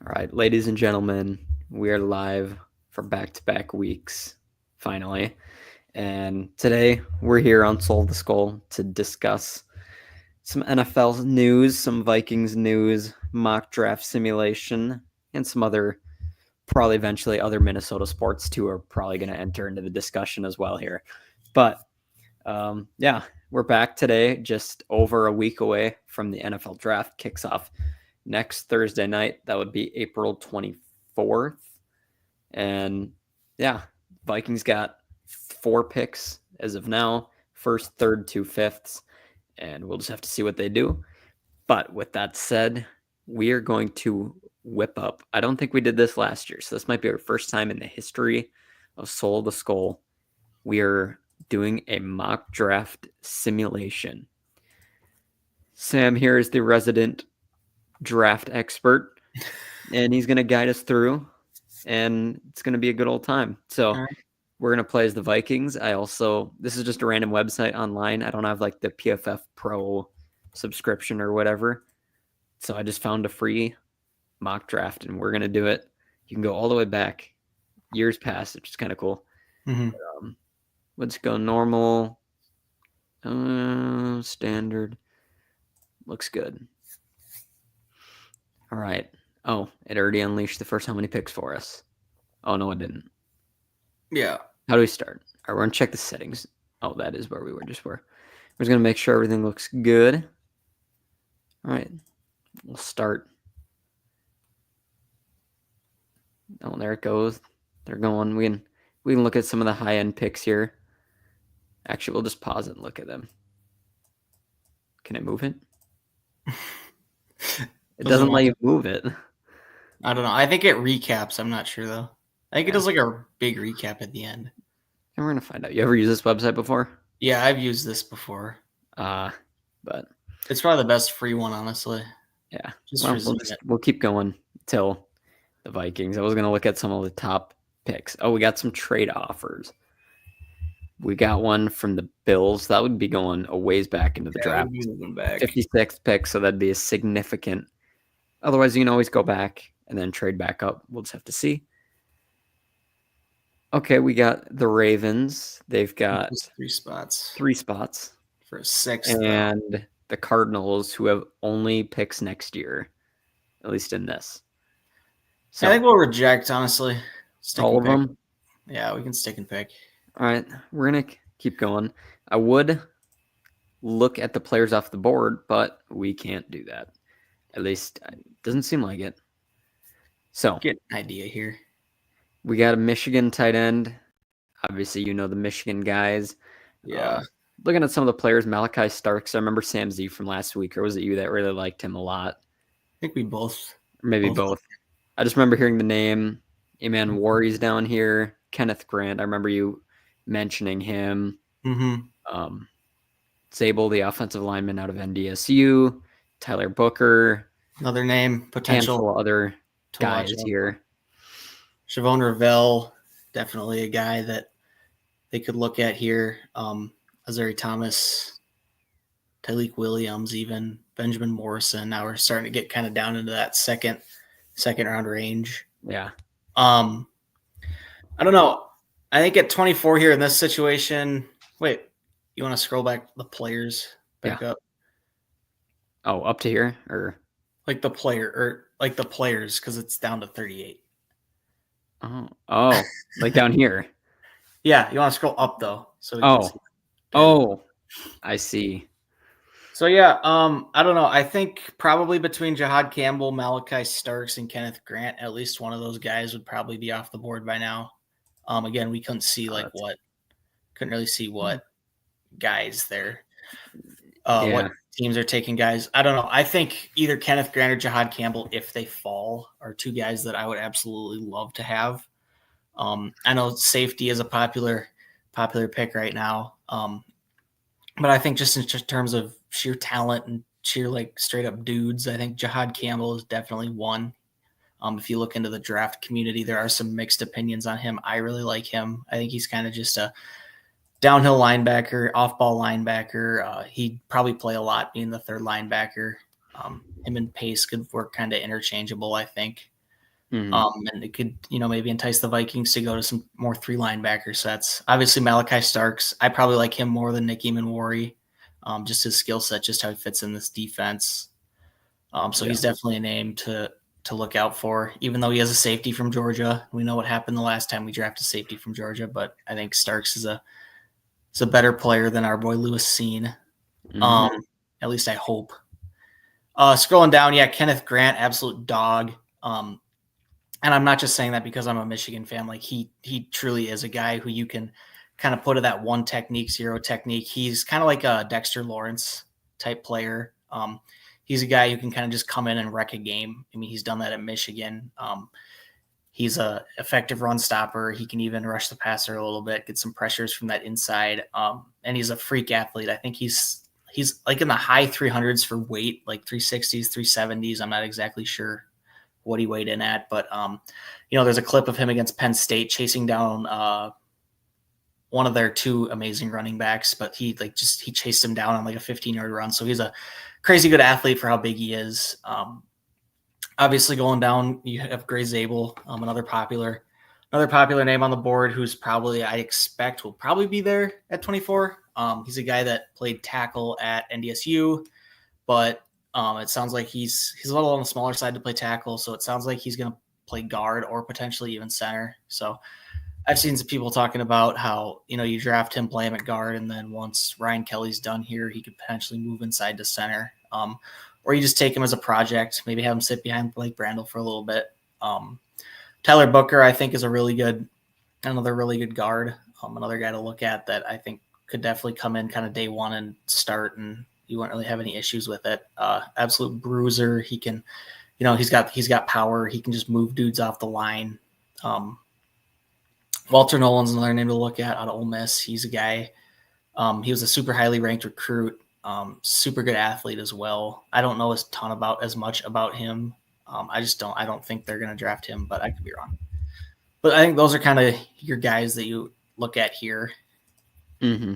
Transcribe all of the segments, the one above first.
All right, ladies and gentlemen, we are live for back-to-back weeks, finally. And today we're here on Soul the Skull to discuss some NFL news, some Vikings news, mock draft simulation, and some other, probably eventually other Minnesota sports too are probably going to enter into the discussion as well here. But yeah, we're back today, just over a week away from the NFL draft kicks off next Thursday night. That would be April 24th. And yeah, Vikings got 4 picks as of now, first, third, 2/5, and we'll just have to see what they do. But with that said, we are going to whip up. I don't think we did this last year, so this might be our first time in the history of Soul the Skull. We are doing a mock draft simulation. Sam here is the resident draft expert, and he's going to guide us through, and it's going to be a good old time. So we're going to play as the Vikings. This is just a random website online. I don't have like the PFF Pro subscription or whatever. So I just found a free mock draft, and we're going to do it. You can go all the way back, years past, which is kind of cool. Mm-hmm. Let's go normal, standard. Looks good. All right. Oh, it already unleashed the first how many picks for us. Oh, no, it didn't. Yeah. How do we start? All right, we're going to check the settings. Oh, that is where we were just were. We're just going to make sure everything looks good. All right. We'll start. Oh, there it goes. They're going. We can look at some of the high-end picks here. Actually, we'll just pause it and look at them. Can I move it? It doesn't let you move it. I don't know. I think it recaps. I'm not sure, though. I think it does like a big recap at the end. And we're going to find out. You ever used this website before? Yeah, I've used this before. But it's probably the best free one, honestly. Yeah. We'll keep going till the Vikings. I was going to look at some of the top picks. Oh, we got some trade offers. We got one from the Bills. That would be going a ways back into the draft. 56th pick, so that'd be a significant. Otherwise, you can always go back and then trade back up. We'll just have to see. Okay, we got the Ravens. They've got 3 spots. 3 spots. For a 6th. And the Cardinals, who have only picks next year, at least in this. So I think we'll reject, honestly. All of them? Yeah, we can stick and pick. All right, we're going to keep going. I would look at the players off the board, but we can't do that. At least it doesn't seem like it. So get an idea here. We got a Michigan tight end. Obviously, you know the Michigan guys. Yeah. Looking at some of the players, Malachi Starks. I remember Sam Z from last week, or was it you that really liked him a lot? I think we both. Or maybe both. I just remember hearing the name. Eman Warry's down here. Kenneth Grant. I remember you mentioning him. Mm-hmm. Zabel, the offensive lineman out of NDSU. Tyler Booker. Another name. Potential. Handful of other guys here. Shavon Ravel, definitely a guy that they could look at here. Azari Thomas, Tyleek Williams, even Benjamin Morrison. Now we're starting to get kind of down into that second round range. Yeah. I don't know. I think at 24 here in this situation. Wait, you want to scroll back the players back up? Oh, up to here or like the players because it's down to 38. Oh, like down here. Yeah, you want to scroll up though. So I see. So yeah, I don't know. I think probably between Jahad Campbell, Malachi Starks, and Kenneth Grant, at least one of those guys would probably be off the board by now. Again, we couldn't see couldn't really see what guys there, what teams are taking guys. I don't know. I think either Kenneth Grant or Jahad Campbell, if they fall, are 2 guys that I would absolutely love to have. I know safety is a popular pick right now. But I think just in terms of sheer talent and sheer straight up dudes, I think Jahad Campbell is definitely one. If you look into the draft community, there are some mixed opinions on him. I really like him. I think he's kind of just a downhill linebacker, off-ball linebacker. He'd probably play a lot being the third linebacker. Him and Pace could work kind of interchangeable, I think. Mhm. And it could, maybe entice the Vikings to go to some more 3 linebacker sets. Obviously, Malachi Starks, I probably like him more than Nick Eamon. Just his skill set, just how he fits in this defense. So Yeah. he's definitely a name to look out for, even though he has a safety from Georgia. We know what happened the last time we drafted a safety from Georgia, but I think Starks is a better player than our boy Lewis Seen. Mhm. Um, at least I hope. Scrolling down, yeah, Kenneth Grant, absolute dog. And I'm not just saying that because I'm a Michigan fan. Like he truly is a guy who you can kind of put to that one technique, zero technique. He's kind of like a Dexter Lawrence type player. He's a guy who can kind of just come in and wreck a game. I mean, he's done that at Michigan. He's a effective run stopper. He can even rush the passer a little bit, get some pressures from that inside. And he's a freak athlete. I think he's like in the high 300s for weight, like 360s, 370s. I'm not exactly sure what he weighed in at, but there's a clip of him against Penn State chasing down one of their 2 amazing running backs, but he chased him down on like a 15-yard run. So he's a crazy good athlete for how big he is. Obviously, going down, you have Gray Zabel, another popular name on the board, who's probably, I expect, will probably be there at 24. He's a guy that played tackle at NDSU, but it sounds like he's a little on the smaller side to play tackle, so it sounds like he's going to play guard or potentially even center. So I've seen some people talking about how, you draft him, play him at guard, and then once Ryan Kelly's done here, he could potentially move inside to center. Or you just take him as a project, maybe have him sit behind Blake Brandel for a little bit. Tyler Booker, I think, is another really good guard, another guy to look at that I think could definitely come in kind of day one and start, and you won't really have any issues with it. Absolute bruiser. He can, he's got power. He can just move dudes off the line. Walter Nolan's another name to look at out of Ole Miss. He's a guy. He was a super highly ranked recruit. Super good athlete as well. I don't know as much about him. I don't think they're going to draft him, but I could be wrong. But I think those are kind of your guys that you look at here. Mm-hmm.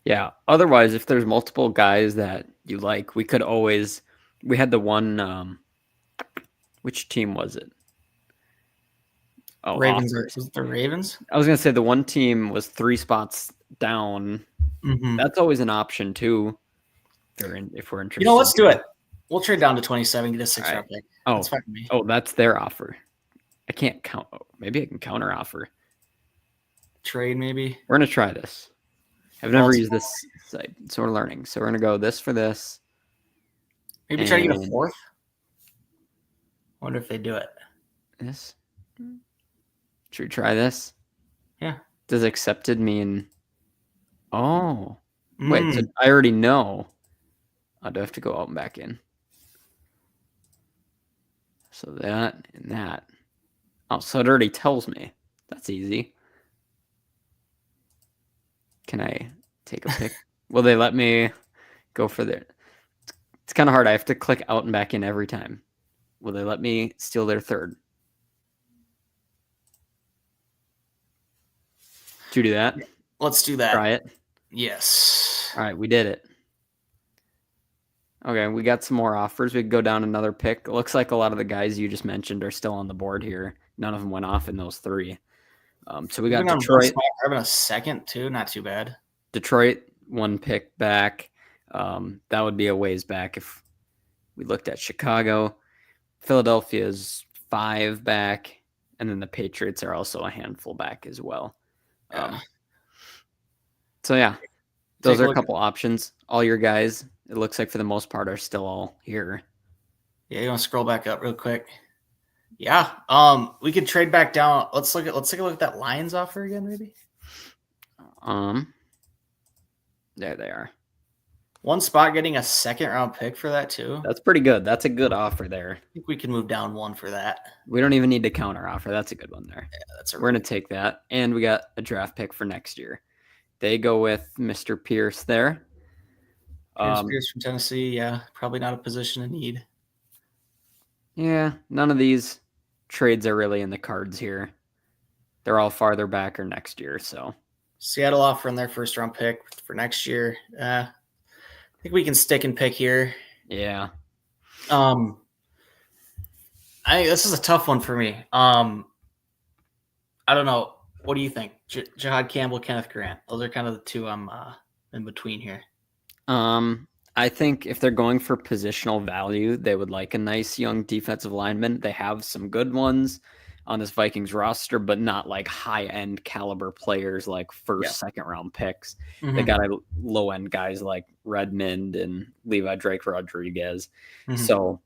Yeah. Otherwise, if there's multiple guys that you like, we had the one, which team was it? Oh, Ravens offers. was it the Ravens? I was going to say the one team was 3 spots down. Mm-hmm. That's always an option too. If we're interested. Let's do it. We'll trade down to 27, get a 6-round pick. Oh, that's fine for me. Oh, that's their offer. I can't count. Oh, maybe I can counter offer. Trade maybe. We're gonna try this. I've never used this site, so we're learning. So we're gonna go this for this. Maybe try to get a 4th. Wonder if they do it. This. Should we try this? Yeah. Does accepted mean? Oh, wait. So I already know. I do have to go out and back in. So that and that. Oh, so it already tells me. That's easy. Can I take a pick? Will they let me go for their? It's kind of hard. I have to click out and back in every time. Will they let me steal their 3rd? Did you do that? Let's do that. Try it. Yes. All right, we did it. Okay, we got some more offers. We could go down another pick. It looks like a lot of the guys you just mentioned are still on the board here. None of them went off in those 3. So we got Detroit. Having a 2nd too, not too bad. Detroit 1 pick back. That would be a ways back if we looked at Chicago. Philadelphia's 5 back, and then the Patriots are also a handful back as well. So yeah, those are a couple options. All your guys, it looks like for the most part, are still all here. Yeah, you want to scroll back up real quick? Yeah. We could trade back down. Let's take a look at that Lions offer again, maybe. There they are. 1 spot getting a 2nd-round pick for that too. That's pretty good. That's a good offer there. I think we can move down 1 for that. We don't even need to counter offer. That's a good one there. Yeah, we're gonna take that, and we got a draft pick for next year. They go with Mr. Pierce there. Pierce from Tennessee. Yeah, probably not a position of need. Yeah, none of these trades are really in the cards here. They're all farther back or next year. So Seattle offering their 1st-round pick for next year. I think we can stick and pick here. Yeah. I This is a tough one for me. I don't know. What do you think? Jihad Campbell, Kenneth Grant. Those are kind of the two I'm in between here. I think if they're going for positional value, they would like a nice young defensive lineman. They have some good ones on this Vikings roster, but not like high end caliber players like Yeah. first, second round picks. They Mm-hmm. got low end guys like Redmond and Levi Drake Rodriguez. Mm-hmm. So,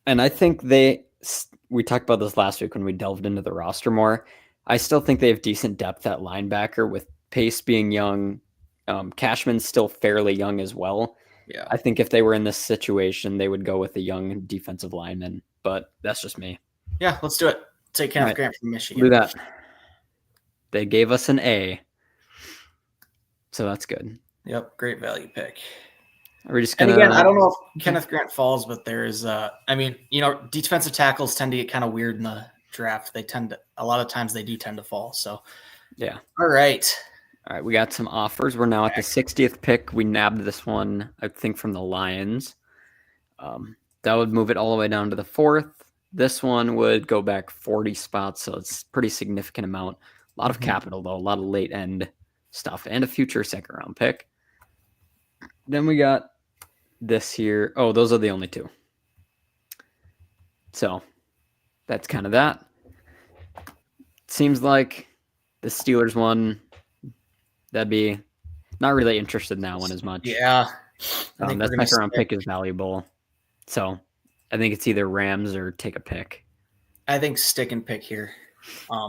and I think we talked about this last week when we delved into the roster more. I still think they have decent depth at linebacker with Pace being young. Cashman's still fairly young as well. Yeah. I think if they were in this situation, they would go with a young defensive lineman, but that's just me. Yeah, let's do it. Take All Kenneth right, Grant from we'll Michigan. do that. They gave us an A, so that's good. Yep, great value pick. Are we just And gonna? again, I don't know if Kenneth Grant falls, but there's, defensive tackles tend to get kind of weird in the draft. A lot of times they do tend to fall. So, Yeah. all right. All right, we got some offers. We're now at the 60th pick. We nabbed this one, I think, from the Lions. That would move it all the way down to the 4th. This one would go back 40 spots, so it's a pretty significant amount. A lot of capital, though, a lot of late end stuff, and a future second round pick. Then we got this here. Oh, those are the only two. So that's kind of that. Seems like the Steelers one, that'd be not really interested in that one as much. Yeah. That second round pick is valuable. So I think it's either Rams or take a pick. I think stick and pick here.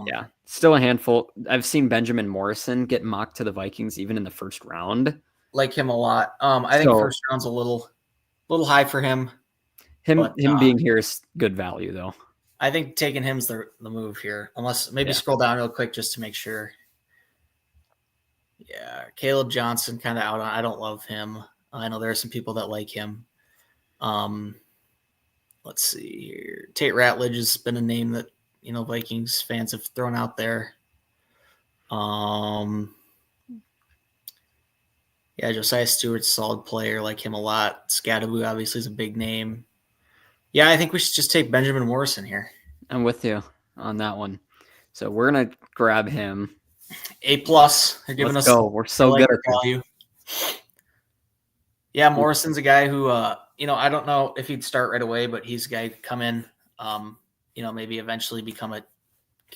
Yeah, still a handful. I've seen Benjamin Morrison get mocked to the Vikings even in the first round. Like him a lot. I think first round's a little high for him. Him being here is good value though. I think taking him's the move here. Unless maybe scroll down real quick just to make sure. Yeah, Caleb Johnson kind of out on. I don't love him. I know there are some people that like him. Let's see here. Tate Ratledge has been a name that Vikings fans have thrown out there. Yeah, Josiah Stewart's a solid player. Like him a lot. Scadaboo obviously is a big name. Yeah, I think we should just take Benjamin Morrison here. I'm with you on that one. So we're gonna grab him. A+. They're giving us. Go. We're so good at value. Yeah, Morrison's a guy who, I don't know if he'd start right away, but he's a guy who come in, maybe eventually become a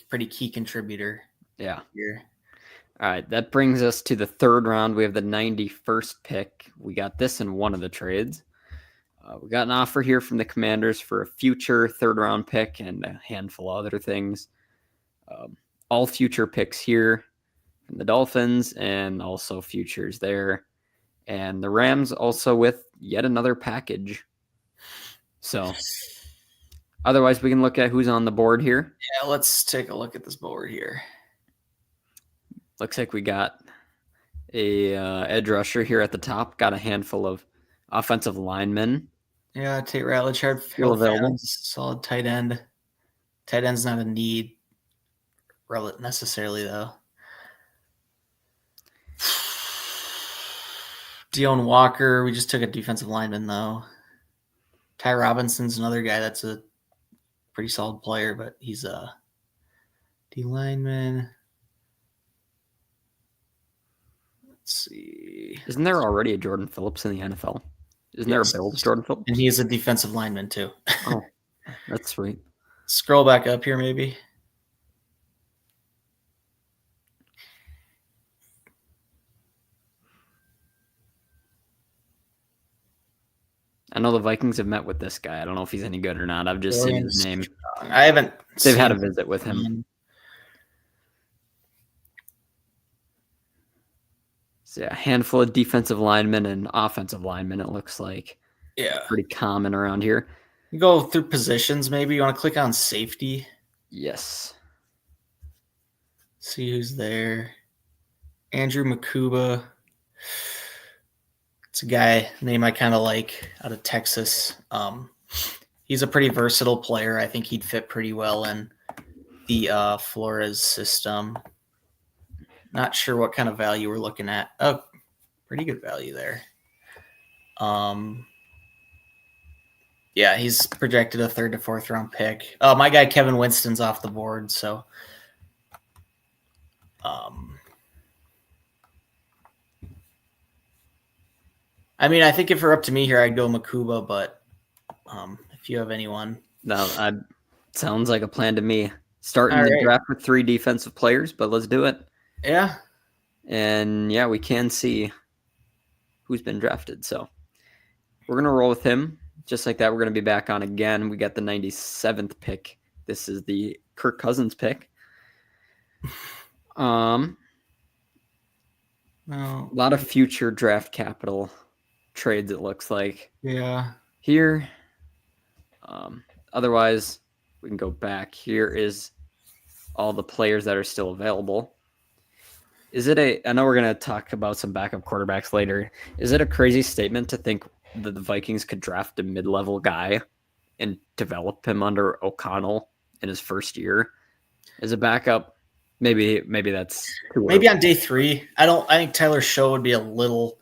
pretty key contributor. Yeah. Here. All right, that brings us to the 3rd round. We have the 91st pick. We got this in one of the trades. We got an offer here from the Commanders for a future 3rd round pick and a handful of other things. All future picks here from the Dolphins and also futures there. And the Rams also with yet another package. So otherwise, we can look at who's on the board here. Yeah, let's take a look at this board here. Looks like we got a edge rusher here at the top. Got a handful of offensive linemen. Yeah, Tate Ratledge, available. Solid tight end. Tight end's not a need necessarily, though. Deone Walker, we just took a defensive lineman, though. Ty Robinson's another guy that's a pretty solid player, but he's a D lineman. Let's see. Isn't there already a Jordan Phillips in the NFL? Isn't there a Bills Jordan Phillips? And he's a defensive lineman, too. Oh, that's sweet. Scroll back up here, maybe. I know the Vikings have met with this guy. I don't know if he's any good or not. I've just seen his name. I haven't. They've had a visit with him. So yeah, a handful of defensive linemen and offensive linemen, it looks like. Yeah. Pretty common around here. You go through positions, maybe. You want to click on safety? Yes. See who's there. Andrew Makuba. It's a guy name I kind of like out of Texas. He's a pretty versatile player. I think he'd fit pretty well in the Flores system. Not sure what kind of value we're looking at. Oh, pretty good value there. Yeah, he's projected a 3rd to 4th round pick. My guy Kevin Winston's off the board, so I mean, I think if it were up to me here, I'd go Makuba, but if you have anyone. No, sounds like a plan to me. Starting All the right. draft with 3 defensive players, but let's do it. Yeah. And yeah, we can see who's been drafted. So we're going to roll with him. Just like that, we're going to be back on again. We got the 97th pick. This is the Kirk Cousins pick. No. A lot of future draft capital trades, it looks like. Yeah. Here. Otherwise, we can go back. Here is all the players that are still available. I know we're going to talk about some backup quarterbacks later. Is it a crazy statement to think that the Vikings could draft a mid-level guy and develop him under O'Connell in his first year as a backup? Maybe that's too maybe early. on day 3. I think Tyler Show would be a little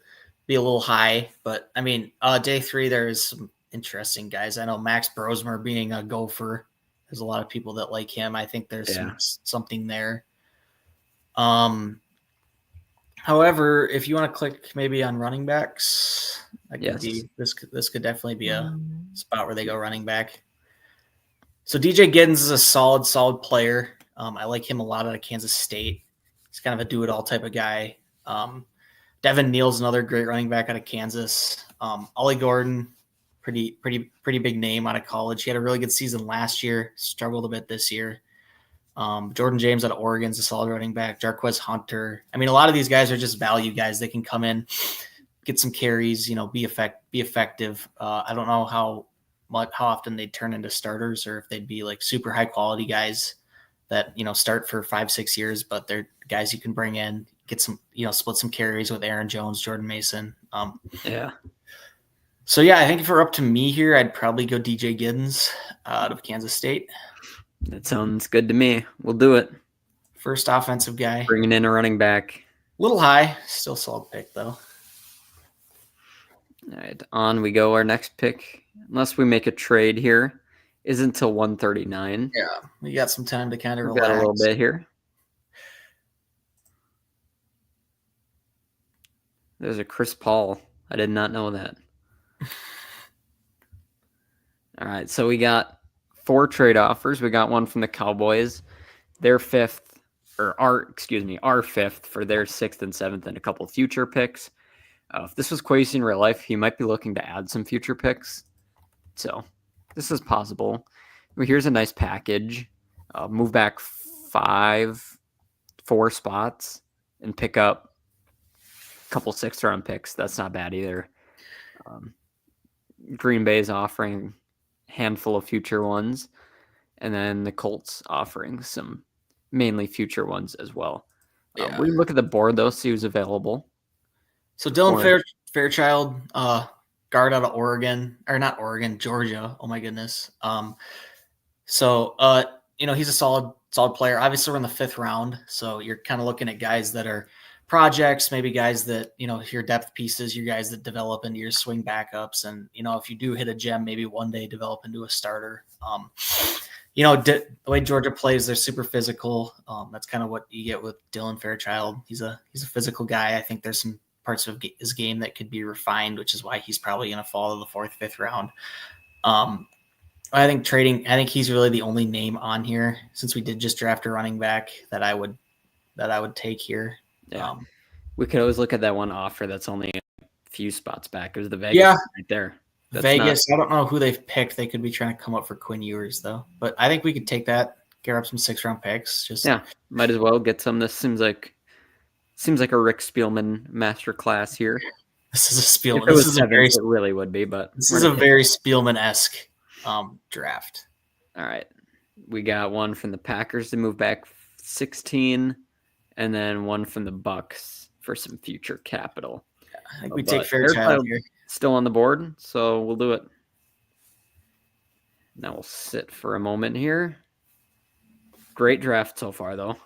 high, but I mean, day 3 there's some interesting guys. I know Max Brosmer being a gopher. There's a lot of people that like him. I think there's something there. However, if you want to click maybe on running backs, that could be this could definitely be a spot where they go running back. So DJ Giddens is a solid player. I like him a lot out of Kansas State. He's kind of a do-it-all type of guy. Devin Neal's another great running back out of Kansas. Ollie Gordon, pretty big name out of college. He had a really good season last year. Struggled a bit this year. Jordan James out of Oregon is a solid running back. Jarquez Hunter. I mean, a lot of these guys are just value guys. They can come in, get some carries, be effective. I don't know how often they'd turn into starters or if they'd be like super high quality guys that, start for 5-6 years, but they're guys you can bring in, get some, split some carries with Aaron Jones, Jordan Mason. Yeah. So yeah, I think if it were up to me here, I'd probably go DJ Giddens out of Kansas State. That sounds good to me. We'll do it. First offensive guy. Bringing in a running back. A little high. Still solid pick, though. All right, on we go. Our next pick, unless we make a trade here, is until 139. Yeah, we got some time to kind of We've relax. got a little bit here. There's a Chris Paul. I did not know that. All right, so we got 4 trade offers. We got one from the Cowboys. Their 5th, or our 5th for their 6th and 7th, and a couple of future picks. If this was Kwesi in real life, he might be looking to add some future picks. So this is possible. Well, here's a nice package. Move back 4 spots and pick up a couple 6th-round picks. That's not bad either. Green Bay's offering a handful of future ones, and then the Colts offering some mainly future ones as well. Yeah. We look at the board, though, see who's available. So Dylan Fairchild, guard out of Oregon, or not Oregon, Georgia. Oh my goodness. So he's a solid player. Obviously, we're in the 5th round, so you're kind of looking at guys that are projects, maybe guys that your depth pieces, your guys that develop into your swing backups, and if you do hit a gem, maybe one day develop into a starter. The way Georgia plays, they're super physical. That's kind of what you get with Dylan Fairchild. He's a physical guy. I think there's some parts of his game that could be refined, which is why he's probably going to fall to the 4th, 5th round. I think he's really the only name on here, since we did just draft a running back, that I would take here. Yeah. We could always look at that one offer that's only a few spots back. There's the Vegas right there. That's Vegas. I don't know who they've picked. They could be trying to come up for Quinn Ewers, though. But I think we could take that, get up some 6th-round picks. Might as well get some. This seems like a Rick Spielman masterclass here. This is a Spielman. If it was 7th, it really would be, but this is a very Spielman-esque draft. All right. We got one from the Packers to move back 16, and then one from the Bucks for some future capital. I think we take Fairchild here. Still on the board, so we'll do it. Now we'll sit for a moment here. Great draft so far, though.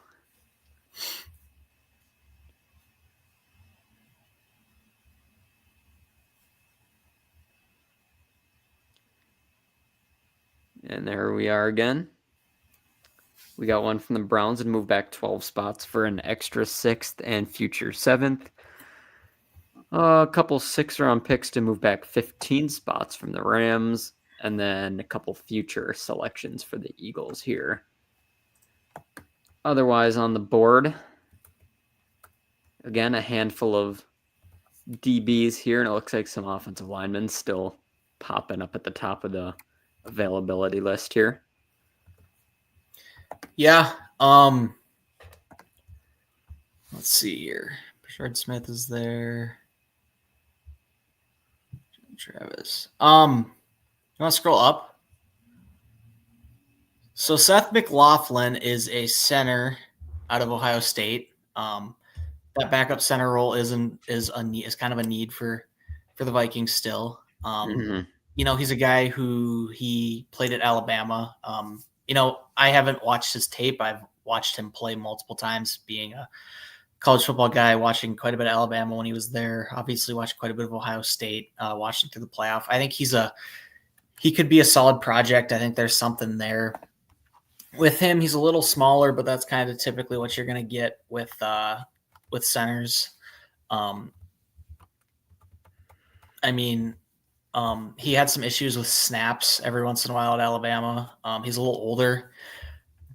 And there we are again. We got one from the Browns and move back 12 spots for an extra 6th and future 7th. A couple 6th-round picks to move back 15 spots from the Rams, and then a couple future selections for the Eagles here. Otherwise on the board, again, a handful of DBs here, and it looks like some offensive linemen still popping up at the top of the availability list here. Yeah. Let's see here. Bashard Smith is there. Travis. You want to scroll up? So Seth McLaughlin is a center out of Ohio State. That backup center role is kind of a need for the Vikings still. He's a guy who he played at Alabama. I haven't watched his tape. I've watched him play multiple times, being a college football guy, watching quite a bit of Alabama when he was there. Obviously, watched quite a bit of Ohio State, watching through the playoff. I think he could be a solid project. I think there's something there with him. He's a little smaller, but that's kind of typically what you're going to get with centers. He had some issues with snaps every once in a while at Alabama. He's a little older,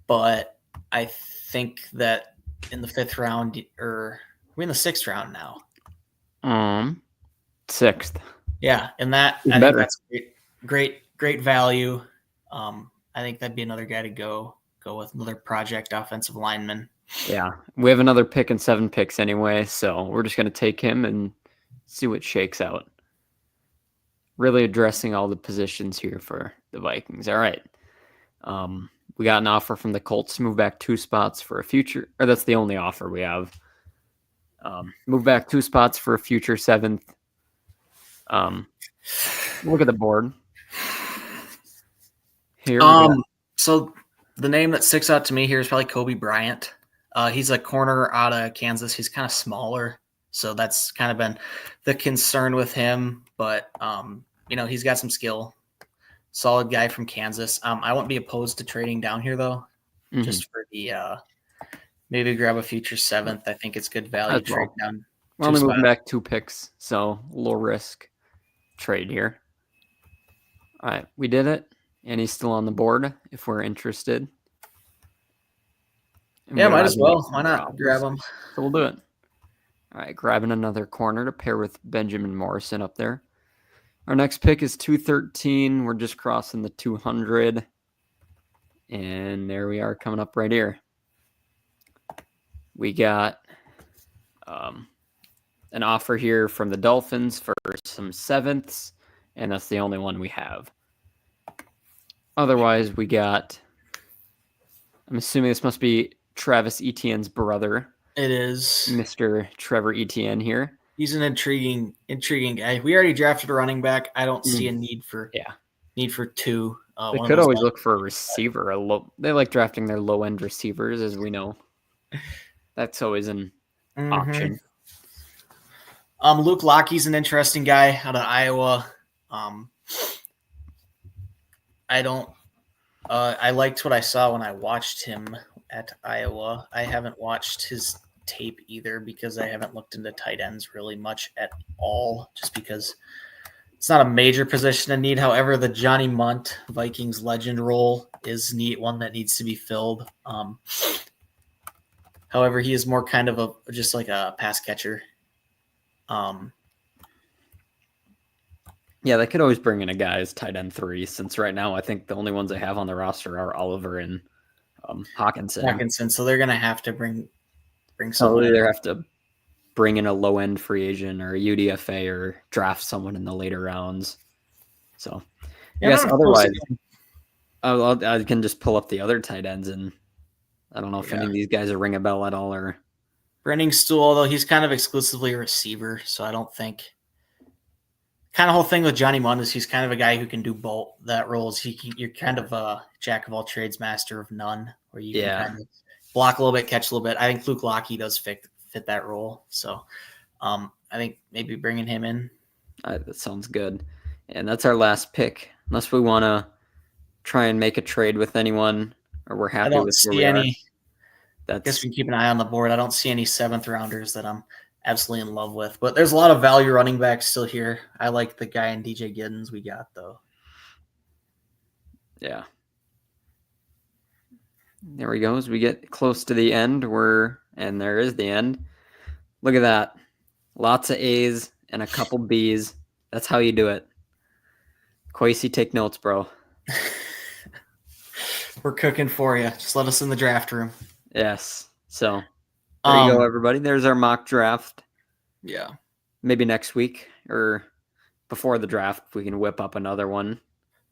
but I think that in the 5th round, or we're in the 6th round now. 6th. Yeah, and that I think that's great value. I think that'd be another guy to go with, another project offensive lineman. Yeah, we have another pick and 7 picks anyway, so we're just going to take him and see what shakes out. Really addressing all the positions here for the Vikings. All right. We got an offer from the Colts to move back 2 spots for a future, or that's the only offer we have. Move back 2 spots for a future 7th. Look at the board. Here. So the name that sticks out to me here is probably Kobe Bryant. He's a corner out of Kansas. He's kind of smaller, so that's kind of been the concern with him. But he's got some skill. Solid guy from Kansas. I wouldn't be opposed to trading down here though, just for the maybe grab a future 7th. I think it's good value trade down. We're only moving back 2 picks, so low risk trade here. All right, we did it, and he's still on the board if we're interested. And yeah, might as well. Why not grab him? So we'll do it. All right, grabbing another corner to pair with Benjamin Morrison up there. Our next pick is 213. We're just crossing the 200. And there we are coming up right here. We got an offer here from the Dolphins for some 7ths, and that's the only one we have. Otherwise, we got, I'm assuming this must be Travis Etienne's brother. It is. Mr. Trevor Etienne here. He's an intriguing guy. We already drafted a running back. I don't see a need for 2. They could always look for a receiver. They like drafting their low-end receivers, as we know. That's always an option. Luke Lockey's an interesting guy out of Iowa. I liked what I saw when I watched him at Iowa. I haven't watched his tape either because I haven't looked into tight ends really much at all, just because it's not a major position of need. However, the Johnny Munt Vikings legend role is one that needs to be filled. However, he is more kind of just like a pass catcher. Yeah, they could always bring in a guy as tight end 3, since right now I think the only ones they have on the roster are Oliver and Hawkinson. So they're gonna have to bring someone. So they either have to bring in a low end free agent or a UDFA or draft someone in the later rounds. So yes, otherwise I can just pull up the other tight ends, and I don't know if any of these guys are ring a bell at all. Or Brenning Stool, although he's kind of exclusively a receiver, so I don't think. Kind of whole thing with Johnny Munt is he's kind of a guy who can do both that roles. You're kind of a jack of all trades, master of none, where you can kind of block a little bit, catch a little bit. I think Luke Lockey does fit that role. So I think maybe bringing him in. That sounds good. And that's our last pick. Unless we want to try and make a trade with anyone, or we're I happy don't with where see we are. any. I guess we can keep an eye on the board. I don't see any 7th rounders that I'm absolutely in love with, but there's a lot of value running backs still here. I like the guy in DJ Giddens we got though. Yeah. There we go. As we get close to the end, and there is the end. Look at that. Lots of A's and a couple B's. That's how you do it. Quasey, take notes, bro. We're cooking for you. Just let us in the draft room. Yes. So there you go, everybody. There's our mock draft. Yeah. Maybe next week or before the draft, we can whip up another one.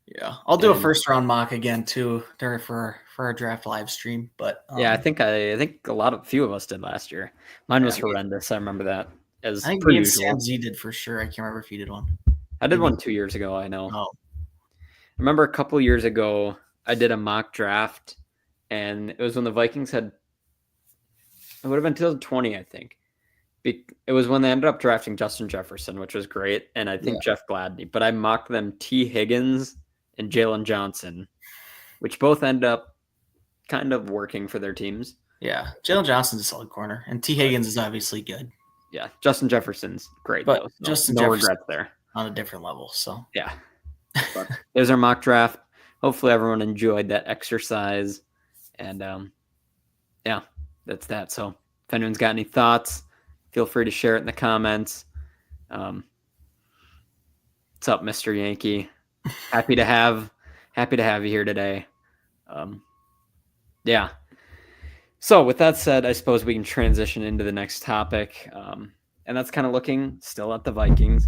Yeah, I'll do a first round mock again too for our draft live stream. But yeah, I think a few of us did last year. Mine was horrendous. I remember that as I think per me and usual. Sam Z did for sure. I can't remember if you did one. I did one 2 years ago. I know. Oh. I remember a couple years ago, I did a mock draft, and it was when the Vikings had. It would have been 2020, I think. It was when they ended up drafting Justin Jefferson, which was great, and I think Jeff Gladney. But I mocked them T. Higgins and Jalen Johnson, which both end up kind of working for their teams. Yeah, Jalen Johnson's a solid corner, and T. Higgins is obviously good. Yeah, Justin Jefferson's great, but though. So Justin no Jefferson regrets there. On a different level, so. Yeah. But there's our mock draft. Hopefully everyone enjoyed that exercise. And, yeah, that's that. So if anyone's got any thoughts, feel free to share it in the comments. What's up, Mr. Yankee? Happy to have you here today. Yeah. So with that said, I suppose we can transition into the next topic. And that's kind of looking still at the Vikings.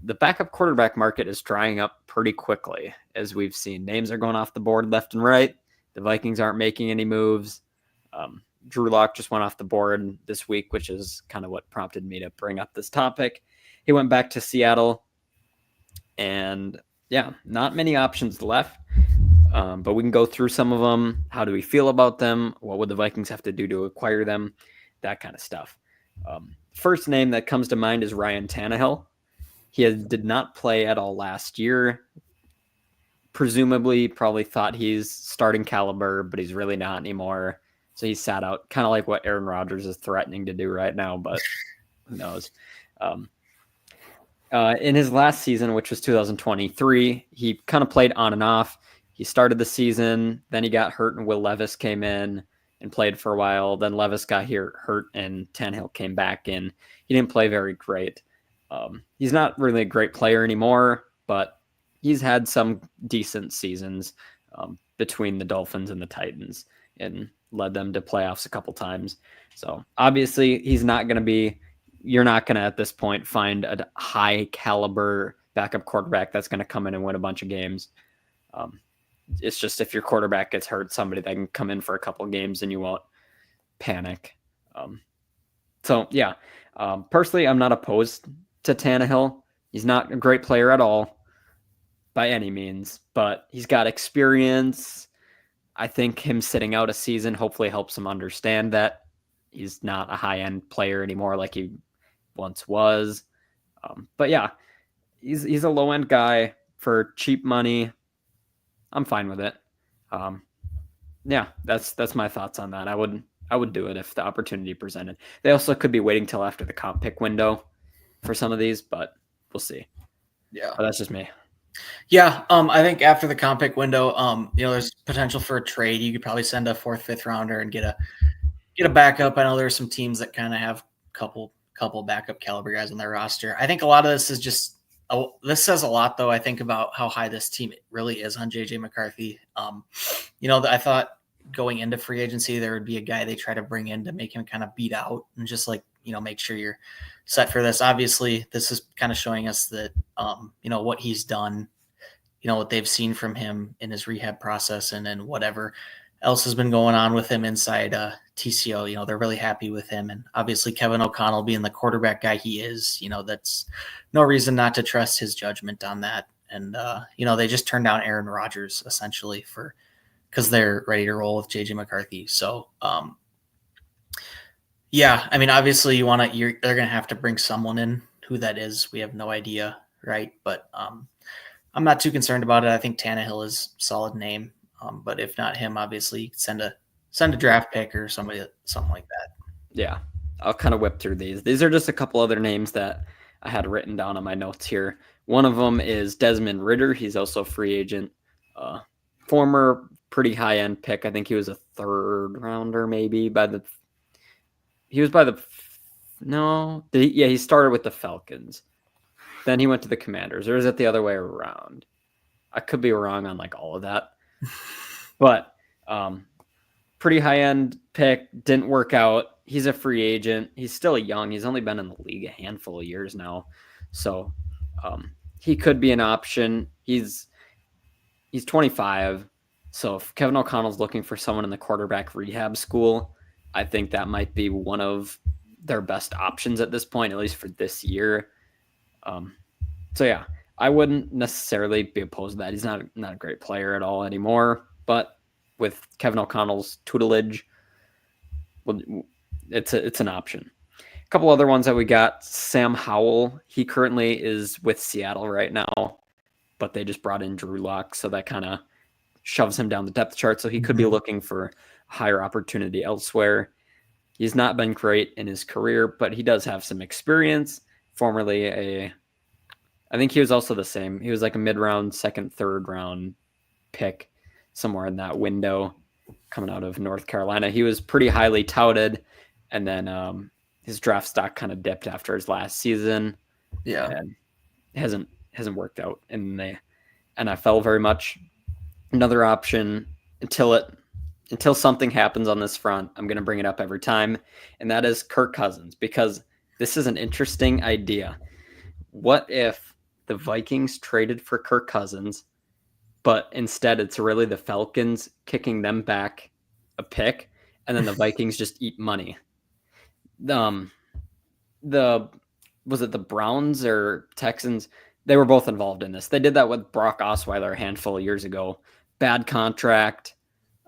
The backup quarterback market is drying up pretty quickly, as we've seen. Names are going off the board left and right. The Vikings aren't making any moves. Drew Lock just went off the board this week, which is kind of what prompted me to bring up this topic. He went back to Seattle, and yeah, not many options left. But we can go through some of them. How do we feel about them? What would the Vikings have to do to acquire them? That kind of stuff. First name that comes to mind is Ryan Tannehill. He did not play at all last year. Presumably, probably thought he's starting caliber, but he's really not anymore. So he sat out, kind of like what Aaron Rodgers is threatening to do right now, but who knows? In his last season, which was 2023, he kind of played on and off. He started the season, then he got hurt, and Will Levis came in and played for a while. Then Levis got hurt, and Tannehill came back in. He didn't play very great. He's not really a great player anymore, but he's had some decent seasons between the Dolphins and the Titans and led them to playoffs a couple times. So obviously he's not going to be, you're not going to at this point find a high caliber backup quarterback that's going to come in and win a bunch of games. It's just if your quarterback gets hurt, somebody that can come in for a couple games and you won't panic. So yeah, personally, I'm not opposed to Tannehill. He's not a great player at all by any means, but he's got experience. I think him sitting out a season hopefully helps him understand that he's not a high-end player anymore like he once was. But yeah, he's a low-end guy for cheap money. I'm fine with it. Yeah, that's my thoughts on that. I would do it if the opportunity presented. They also could be waiting till after the comp pick window for some of these, but we'll see. Yeah, but that's just me. Yeah, I think after the comp pick window, there's potential for a trade. You could probably send a 4th, 5th rounder and get a backup. I know there's some teams that kind of have a couple backup caliber guys on their roster. I think a lot of this is just this says a lot, though. I think about how high this team really is on JJ McCarthy. I thought going into free agency there would be a guy they try to bring in to make him kind of beat out and just make sure you're set for this. Obviously, this is kind of showing us that what he's done, what they've seen from him in his rehab process, and then whatever else has been going on with him inside TCO. They're really happy with him, and obviously Kevin O'Connell being the quarterback guy he is, that's no reason not to trust his judgment on that. And they just turned down Aaron Rodgers essentially because they're ready to roll with JJ McCarthy. So yeah, I mean, obviously they're going to have to bring someone in. Who that is, we have no idea, right? But I'm not too concerned about it. I think Tannehill is a solid name, but if not him, obviously you could send a draft pick or something like that. Yeah, I'll kind of whip through these. These are just a couple other names that I had written down on my notes here. One of them is Desmond Ridder. He's also a free agent, former pretty high end pick. I think he was a third rounder, maybe by the. He was by the. No, yeah, he started with the Falcons. Then he went to the Commanders, or is it the other way around? I could be wrong on like all of that, but pretty high end pick, didn't work out. He's a free agent. He's still young. He's only been in the league a handful of years now, so he could be an option. He's 25, so if Kevin O'Connell's looking for someone in the quarterback rehab school, I think that might be one of their best options at this point, at least for this year. So yeah, I wouldn't necessarily be opposed to that. He's not a great player at all anymore, but with Kevin O'Connell's tutelage, it's an option. A couple other ones that we got: Sam Howell. He currently is with Seattle right now, but they just brought in Drew Lock, so that kind of shoves him down the depth chart. So he could be looking for a higher opportunity elsewhere. He's not been great in his career, but he does have some experience. I think he was also the same. He was like a mid-round, second, third round pick somewhere in that window coming out of North Carolina. He was pretty highly touted, and then his draft stock kind of dipped after his last season. Yeah, and hasn't worked out in the NFL very much. Another option until something happens on this front, I'm going to bring it up every time, and that is Kirk Cousins, because this is an interesting idea. What if the Vikings traded for Kirk Cousins, but instead it's really the Falcons kicking them back a pick, and then the Vikings just eat money? Was it the Browns or Texans? They were both involved in this. They did that with Brock Osweiler a handful of years ago. Bad contract.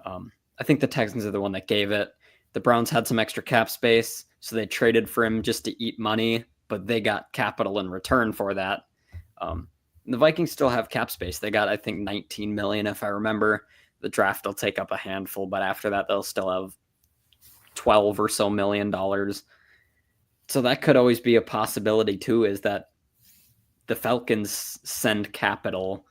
I think the Texans are the one that gave it. The Browns had some extra cap space, so they traded for him just to eat money, but they got capital in return for that. The Vikings still have cap space. They got, I think, 19 million, if I remember. The draft will take up a handful, but after that, they'll still have 12 or so million dollars. So that could always be a possibility too, is that the Falcons send capital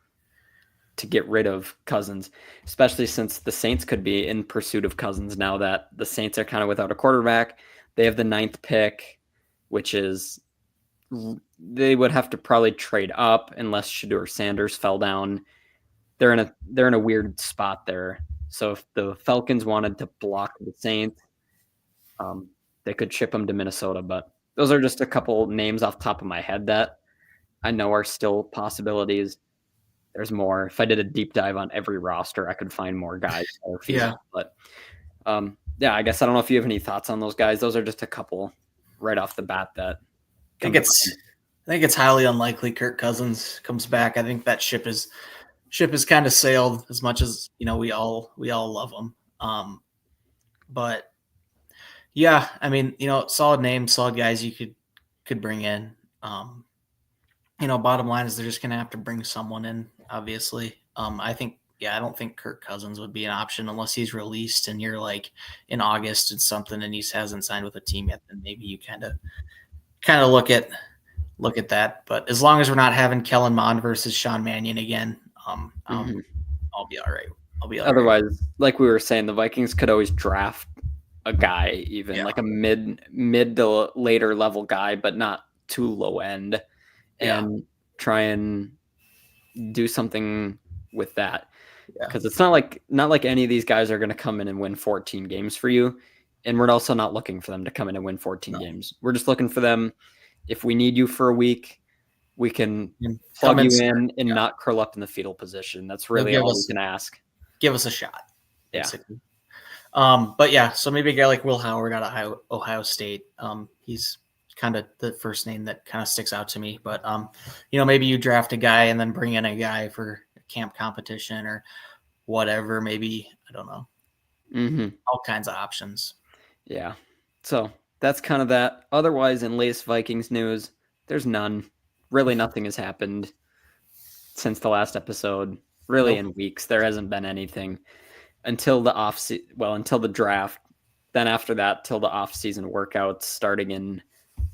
to get rid of Cousins, especially since the Saints could be in pursuit of Cousins now that the Saints are kind of without a quarterback. They have the 9th pick, which is, they would have to probably trade up unless Shedeur Sanders fell down. They're in a weird spot there. So if the Falcons wanted to block the Saints, they could ship them to Minnesota. But those are just a couple names off the top of my head that I know are still possibilities. There's more. If I did a deep dive on every roster, I could find more guys. Yeah. But yeah, I guess I don't know if you have any thoughts on those guys. Those are just a couple right off the bat that I think it's highly unlikely Kirk Cousins comes back. I think that ship is kind of sailed, as much as we all love him. But yeah, I mean, solid names, solid guys you could bring in. Bottom line is they're just gonna have to bring someone in, obviously. I don't think Kirk Cousins would be an option unless he's released and you're like in August and something and he hasn't signed with a team yet. Then maybe you kind of look at that. But as long as we're not having Kellen Mond versus Sean Mannion again, I'll be all right. Otherwise, like we were saying, the Vikings could always draft a guy, even like a mid to later level guy, but not too low end, and try and do something with that. Because it's not like any of these guys are going to come in and win 14 games for you, and we're also not looking for them to come in and win 14 games. We're just looking for them. If we need you for a week, we can plug you in and not curl up in the fetal position. That's really all we can ask. Give us a shot, basically. But yeah, so maybe a guy like Will Howard out of Ohio State. He's kind of the first name that kind of sticks out to me. But maybe you draft a guy and then bring in a guy for a camp competition or whatever. Maybe, I don't know. All kinds of options. Yeah. So that's kind of that. Otherwise, in latest Vikings news, there's none. Really, nothing has happened. since the last episode. Really, Nope. in weeks, there hasn't been anything until the until the draft. Then after that, till the off-season workouts starting in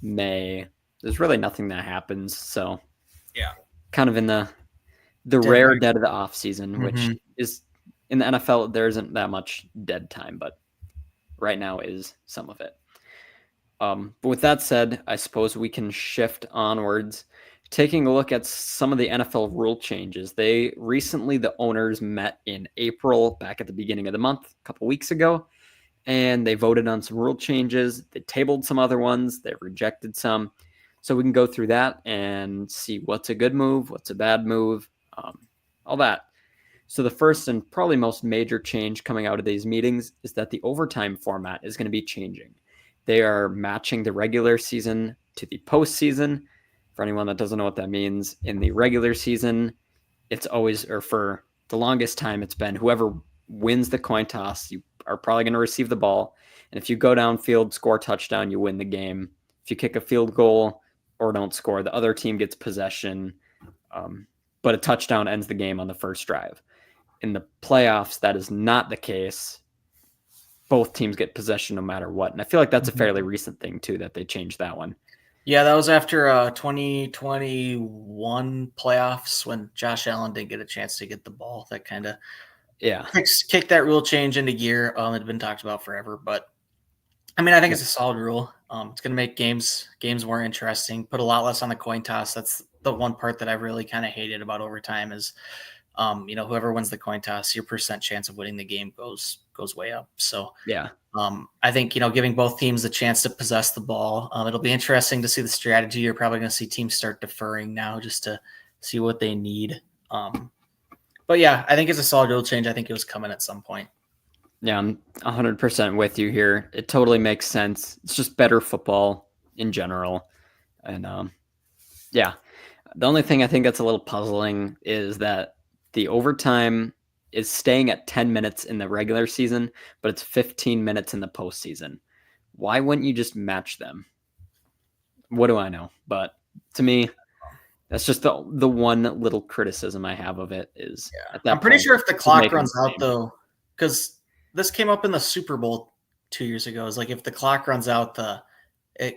May. There's really nothing that happens. So Yeah. kind of in the Dead rare right. dead of the off-season, which is in the NFL there isn't that much dead time, but right now is some of it. But with that said, I suppose we can shift onwards. Taking a look at some of the NFL rule changes. The owners met in April, back at the beginning of the month, a couple weeks ago, and they voted on some rule changes. They tabled some other ones, they rejected some. So we can go through that and see what's a good move, what's a bad move, all that. So the first and probably most major change coming out of these meetings is that the overtime format is going to be changing. They are matching the regular season to the postseason. For anyone that doesn't know what that means, in the regular season, it's always, or for the longest time, it's been whoever wins the coin toss, you are probably going to receive the ball. And if you go downfield, score a touchdown, you win the game. If you kick a field goal or don't score, the other team gets possession. But a touchdown ends the game on the first drive. In the playoffs, that is not the case. Both teams get possession no matter what. And I feel like that's a fairly recent thing, too, that they changed that one. Yeah, that was after 2021 playoffs when Josh Allen didn't get a chance to get the ball. That kind of kicked that rule change into gear. It had been talked about forever, but I mean, I think it's a solid rule. It's going to make games more interesting. Put a lot less on the coin toss. That's the one part that I really kind of hated about overtime is, whoever wins the coin toss, your percent chance of winning the game goes way up. So yeah. I think, giving both teams a chance to possess the ball. It'll be interesting to see the strategy. You're probably going to see teams start deferring now just to see what they need. But yeah, I think it's a solid rule change. I think it was coming at some point. Yeah, I'm 100% with you here. It totally makes sense. It's just better football in general. And yeah, the only thing I think that's a little puzzling is that the overtime is staying at 10 minutes in the regular season, but it's 15 minutes in the postseason. Why wouldn't you just match them? What do I know? But to me, that's just the one little criticism I have of it is at that I'm pretty point, sure if the clock runs out though, because this came up in the Super Bowl 2 years ago, is like if the clock runs out,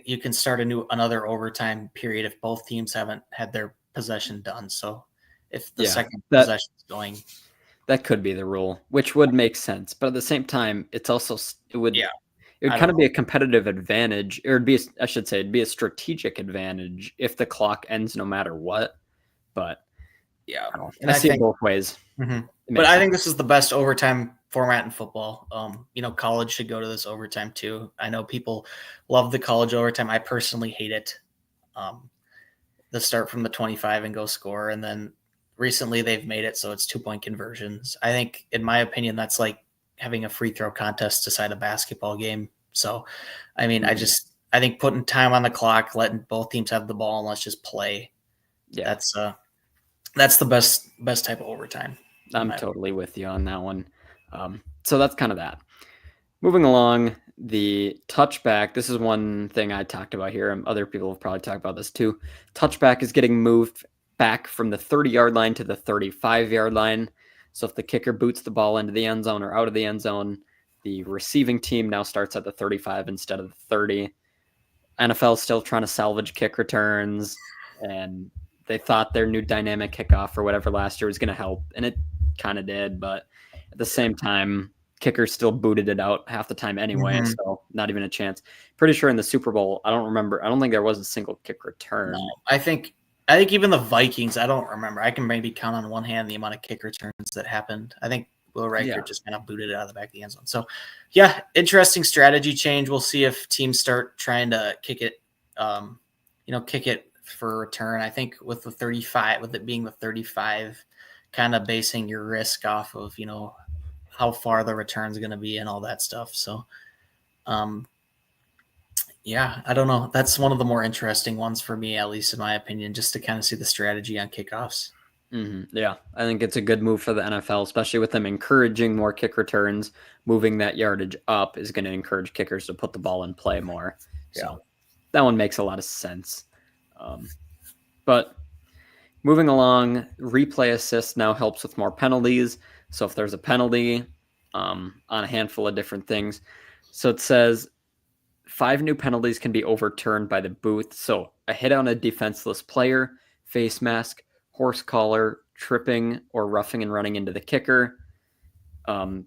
you can start another overtime period if both teams haven't had their possession done. So if the second possession is going, that could be the rule, which would make sense. But at the same time, it would kind of be a competitive advantage, or it'd be a strategic advantage if the clock ends no matter what. But yeah, and I see it both ways. Mm-hmm. But I think this is the best overtime format in football. College should go to this overtime too. I know people love the college overtime. I personally hate it. The start from the 25 and go score, and then recently they've made it so it's 2-point conversions. I think, in my opinion, that's like having a free throw contest decide a basketball game. So, I mean, I think putting time on the clock, letting both teams have the ball, and let's just play. Yeah, that's the best type of overtime. I'm totally with you on that one. So that's kind of that. Moving along, the touchback. This is one thing I talked about here, and other people have probably talked about this too. Touchback is getting moved back from the 30-yard line to the 35-yard line. So if the kicker boots the ball into the end zone or out of the end zone, the receiving team now starts at the 35 instead of the 30. NFL is still trying to salvage kick returns, and they thought their new dynamic kickoff or whatever last year was going to help, and it kind of did. But at the same time, kickers still booted it out half the time anyway, so not even a chance. Pretty sure in the Super Bowl, I don't think there was a single kick return. No, I think even the Vikings, I don't remember. I can maybe count on one hand the amount of kick returns that happened. I think Will Riker just kind of booted it out of the back of the end zone. So, yeah, interesting strategy change. We'll see if teams start trying to kick it, kick it for a return. I think with the 35, with it being the 35, kind of basing your risk off of, how far the return is going to be and all that stuff. So, yeah, I don't know. That's one of the more interesting ones for me, at least in my opinion, just to kind of see the strategy on kickoffs. Mm-hmm. Yeah, I think it's a good move for the NFL, especially with them encouraging more kick returns. Moving that yardage up is going to encourage kickers to put the ball in play more. So that one makes a lot of sense. But Moving along, replay assist now helps with more penalties. So if there's a penalty on a handful of different things, so it says 5 new penalties can be overturned by the booth. So a hit on a defenseless player, face mask, horse collar, tripping, or roughing and running into the kicker.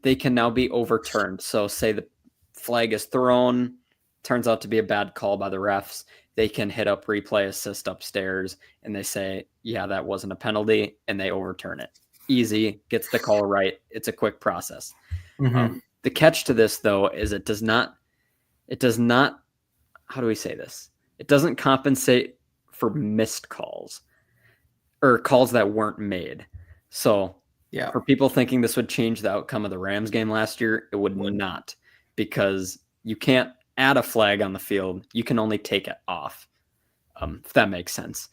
They can now be overturned. So say the flag is thrown, turns out to be a bad call by the refs, they can hit up replay assist upstairs and they say, yeah, that wasn't a penalty, and they overturn it. Easy, gets the call right. It's a quick process. Mm-hmm. The catch to this, though, is it does not, how do we say this? It doesn't compensate for missed calls or calls that weren't made. So Yeah. for people thinking this would change the outcome of the Rams game last year, it would not, because you can't add a flag on the field. You can only take it off, if that makes sense.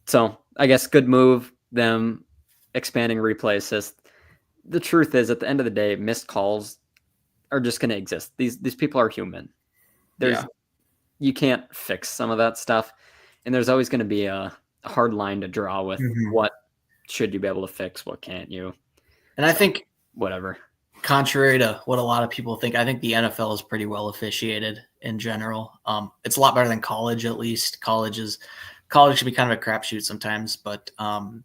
So I guess good move, them expanding replay assist. The truth is, at the end of the day, missed calls are just going to exist. These people are human. You can't fix some of that stuff, and there's always going to be a hard line to draw with what should you be able to fix, what can't you. And I think, whatever, contrary to what a lot of people think, I think the NFL is pretty well officiated in general. It's a lot better than college, at least. College should be kind of a crapshoot sometimes, but I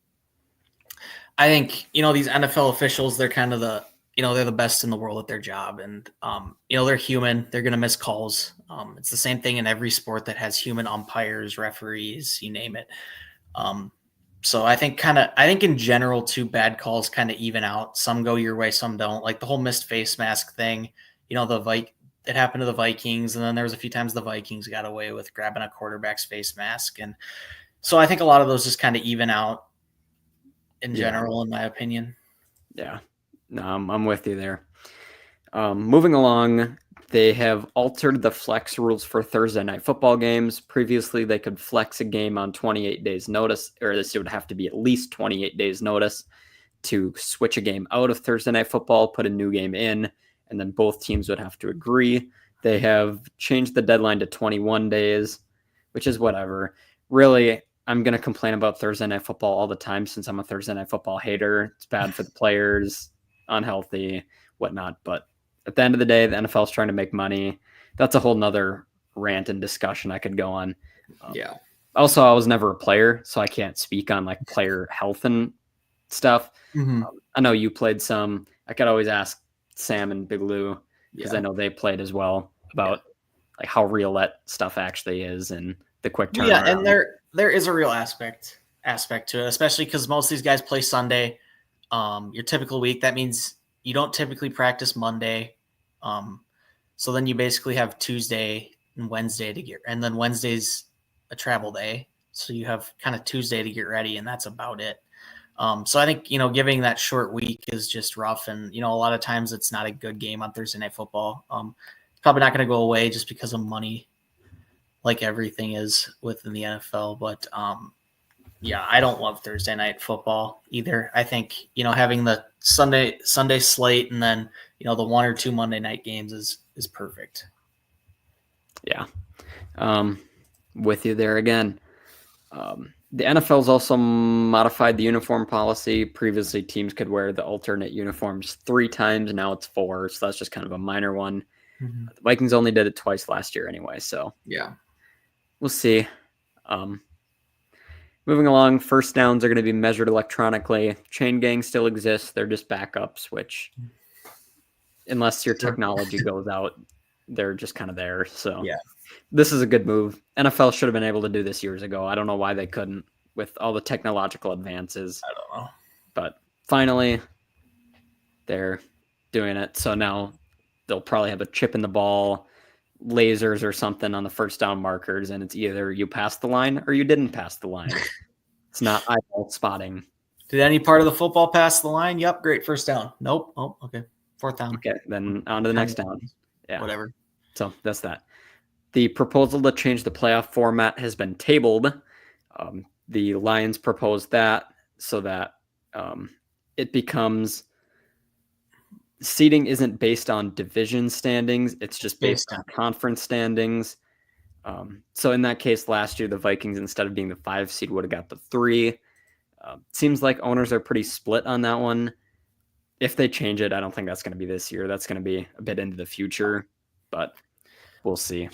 think, these NFL officials, they're kind of they're the best in the world at their job, and they're human. They're going to miss calls. It's the same thing in every sport that has human umpires, referees, you name it. So I think in general, two bad calls kind of even out. Some go your way, some don't. Like the whole missed face mask thing, it happened to the Vikings, and then there was a few times the Vikings got away with grabbing a quarterback's face mask. And so I think a lot of those just kind of even out in general, in my opinion. Yeah, no, I'm with you there. Moving along, they have altered the flex rules for Thursday night football games. Previously, they could flex a game on 28 days notice, or this would have to be at least 28 days notice to switch a game out of Thursday night football, put a new game in, and then both teams would have to agree. They have changed the deadline to 21 days, which is whatever. Really, I'm going to complain about Thursday night football all the time since I'm a Thursday night football hater. It's bad for the players, unhealthy, whatnot. But at the end of the day, the NFL is trying to make money. That's a whole nother rant and discussion I could go on. Also, I was never a player, so I can't speak on like player health and stuff. I know you played some. I could always ask Sam and Big Lou, because I know they played as well, about like how real that stuff actually is and the quick turnaround. Yeah, and there is a real aspect to it, especially because most of these guys play Sunday. Your typical week, that means you don't typically practice Monday. So then you basically have Tuesday and Wednesday to get, and then Wednesday's a travel day. So you have kind of Tuesday to get ready, and that's about it. So I think, giving that short week is just rough. And, a lot of times it's not a good game on Thursday night football. It's probably not going to go away just because of money, like everything is within the NFL. But, I don't love Thursday night football either. I think, having the Sunday slate and then, the 1 or 2 Monday night games is perfect. Yeah. With you there again. The NFL's also modified the uniform policy. Previously, teams could wear the alternate uniforms 3 times. Now it's 4, so that's just kind of a minor one. The Vikings only did it twice last year anyway, so we'll see. Moving along, first downs are going to be measured electronically. Chain gangs still exist. They're just backups, which, unless your technology goes out, they're just kind of there. So this is a good move. NFL should have been able to do this years ago. I don't know why they couldn't with all the technological advances. I don't know. But finally, they're doing it. So now they'll probably have a chip in the ball, lasers or something on the first down markers, and it's either you passed the line or you didn't pass the line. It's not eyeball spotting. Did any part of the football pass the line? Yep, great, first down. Nope. Oh, okay. 4th down. Okay, then on to the next down. Yeah. Whatever. So that's that. The proposal to change the playoff format has been tabled. The Lions proposed that so that it becomes seeding isn't based on division standings. It's just based on conference standings. So in that case, last year, the Vikings, instead of being the 5 seed, would have got the 3. Seems like owners are pretty split on that one. If they change it, I don't think that's going to be this year. That's going to be a bit into the future, but we'll see. A